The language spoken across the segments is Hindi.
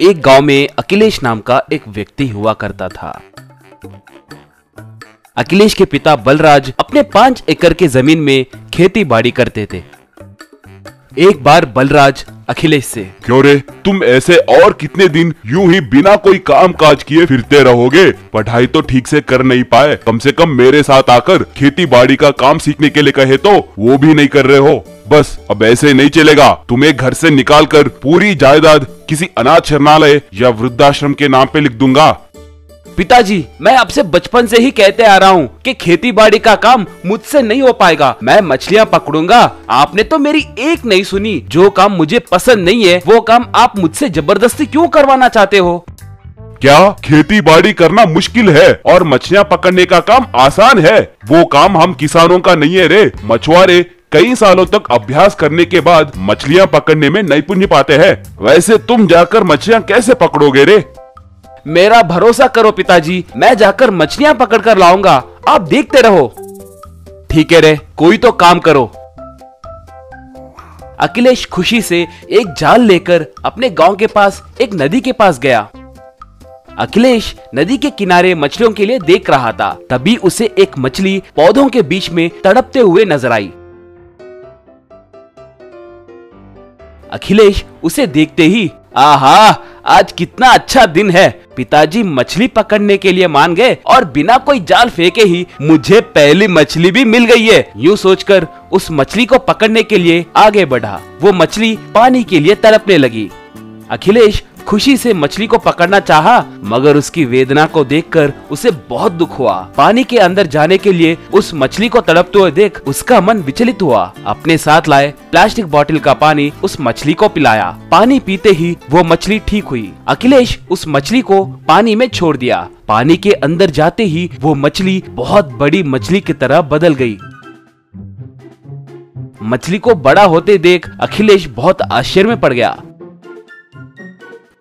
एक गांव में अखिलेश नाम का एक व्यक्ति हुआ करता था। अखिलेश के पिता बलराज अपने 5 एकड़ के जमीन में खेती बाड़ी करते थे। एक बार बलराज अखिलेश से, क्यों रे, तुम ऐसे और कितने दिन यूं ही बिना कोई काम काज किए फिरते रहोगे? पढ़ाई तो ठीक से कर नहीं पाए, कम से कम मेरे साथ आकर खेती बाड़ी का काम सीखने के लिए कहे तो वो भी नहीं कर रहे हो। बस अब ऐसे नहीं चलेगा, तुम्हें घर से निकाल कर पूरी जायदाद किसी अनाथ शरणालय या वृद्धाश्रम के नाम पे लिख दूंगा। पिताजी, मैं आपसे बचपन से ही कहते आ रहा हूँ कि खेती बाड़ी का काम मुझसे नहीं हो पाएगा। मैं मछलियाँ पकड़ूंगा। आपने तो मेरी एक नहीं सुनी। जो काम मुझे पसंद नहीं है वो काम आप मुझसे जबरदस्ती क्यों करवाना चाहते हो? क्या खेती बाड़ी करना मुश्किल है और मछलियाँ पकड़ने का काम आसान है? वो काम हम किसानों का नहीं है रे। मछुआरे कई सालों तक अभ्यास करने के बाद मछलियाँ पकड़ने में नैपुण्य पाते हैं। वैसे तुम जाकर मछलियाँ कैसे पकड़ोगे रे? मेरा भरोसा करो पिताजी, मैं जाकर मछलियां पकड़ कर लाऊंगा। आप देखते रहो। ठीक है रे, कोई तो काम करो। अखिलेश खुशी से एक जाल लेकर अपने गांव के पास एक नदी के पास गया। अखिलेश नदी के किनारे मछलियों के लिए देख रहा था। तभी उसे एक मछली पौधों के बीच में तड़पते हुए नजर आई। अखिलेश उसे देखते ही, आहा, आज कितना अच्छा दिन है। पिताजी मछली पकड़ने के लिए मान गए और बिना कोई जाल फेंके ही मुझे पहली मछली भी मिल गई है। यूं सोचकर उस मछली को पकड़ने के लिए आगे बढ़ा। वो मछली पानी के लिए तड़पने लगी। अखिलेश खुशी से मछली को पकड़ना चाहा, मगर उसकी वेदना को देखकर उसे बहुत दुख हुआ। पानी के अंदर जाने के लिए उस मछली को तड़पते हुए देख उसका मन विचलित हुआ। अपने साथ लाए प्लास्टिक बोतल का पानी उस मछली को पिलाया। पानी पीते ही वो मछली ठीक हुई। अखिलेश उस मछली को पानी में छोड़ दिया। पानी के अंदर जाते ही वो मछली बहुत बड़ी मछली की तरह बदल गई। मछली को बड़ा होते देख अखिलेश बहुत आश्चर्य में पड़ गया।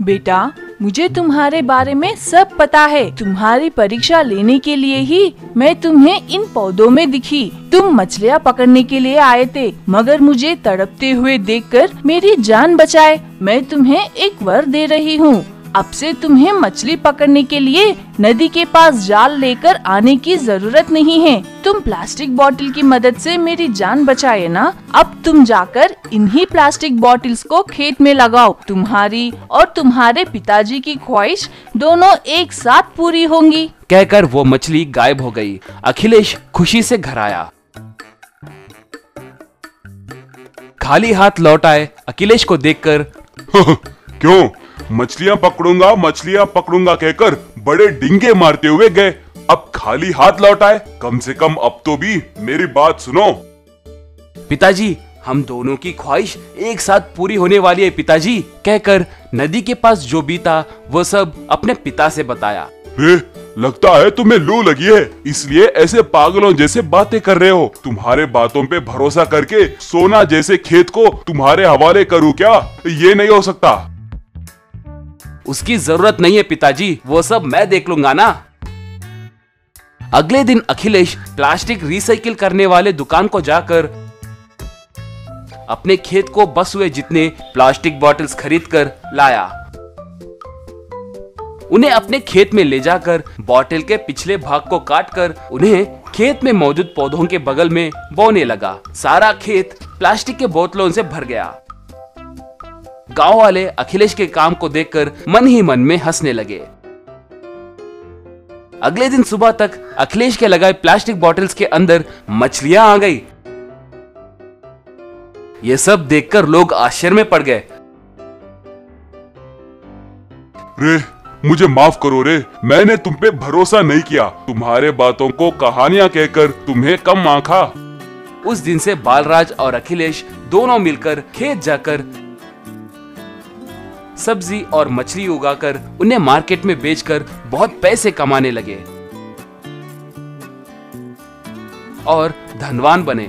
बेटा, मुझे तुम्हारे बारे में सब पता है। तुम्हारी परीक्षा लेने के लिए ही मैं तुम्हें इन पौधों में दिखी। तुम मछलियाँ पकड़ने के लिए आए थे, मगर मुझे तड़पते हुए देखकर मेरी जान बचाए। मैं तुम्हें एक वर दे रही हूँ। अब से तुम्हें मछली पकड़ने के लिए नदी के पास जाल लेकर आने की जरूरत नहीं है। तुम प्लास्टिक बोतल की मदद से मेरी जान बचाए ना। अब तुम जाकर इन्हीं प्लास्टिक बोतल्स को खेत में लगाओ। तुम्हारी और तुम्हारे पिताजी की ख्वाहिश दोनों एक साथ पूरी होंगी। कहकर वो मछली गायब हो गई। अखिलेश खुशी से घर आया। खाली हाथ लौट आए अखिलेश को देखकर, क्यों, मछलियाँ पकड़ूंगा कहकर बड़े डिंगे मारते हुए गए, अब खाली हाथ लौट आए। कम से कम अब तो भी मेरी बात सुनो। पिताजी, हम दोनों की ख्वाहिश एक साथ पूरी होने वाली है पिताजी। कहकर नदी के पास जो भी था वो सब अपने पिता से बताया। लगता है तुम्हें लू लगी है, इसलिए ऐसे पागलों जैसे बातें कर रहे हो। तुम्हारे बातों पे भरोसा करके सोना जैसे खेत को तुम्हारे हवाले करूँ क्या? ये नहीं हो सकता। उसकी जरूरत नहीं है पिताजी, वो सब मैं देख लूंगा ना। अगले दिन अखिलेश प्लास्टिक रिसाइकिल करने वाले दुकान को जाकर अपने खेत को बस हुए जितने प्लास्टिक बॉटल्स खरीद कर लाया। उन्हें अपने खेत में ले जाकर बॉटल के पिछले भाग को काटकर उन्हें खेत में मौजूद पौधों के बगल में बोने लगा। सारा खेत प्लास्टिक के बोतलों से भर गया। गांव वाले अखिलेश के काम को देखकर मन ही मन में हंसने लगे। अगले दिन सुबह तक अखिलेश के लगाए प्लास्टिक बॉटल्स के अंदर मछलियां आ गई। ये सब देखकर लोग आश्चर्य में पड़ गए। रे, मुझे माफ करो रे, मैंने तुम पे भरोसा नहीं किया। तुम्हारे बातों को कहानियां कहकर तुम्हें कम आंका। उस दिन से बालराज और अखिलेश दोनों मिलकर खेत जाकर सब्जी और मछली उगाकर उन्हें मार्केट में बेचकर बहुत पैसे कमाने लगे और धनवान बने।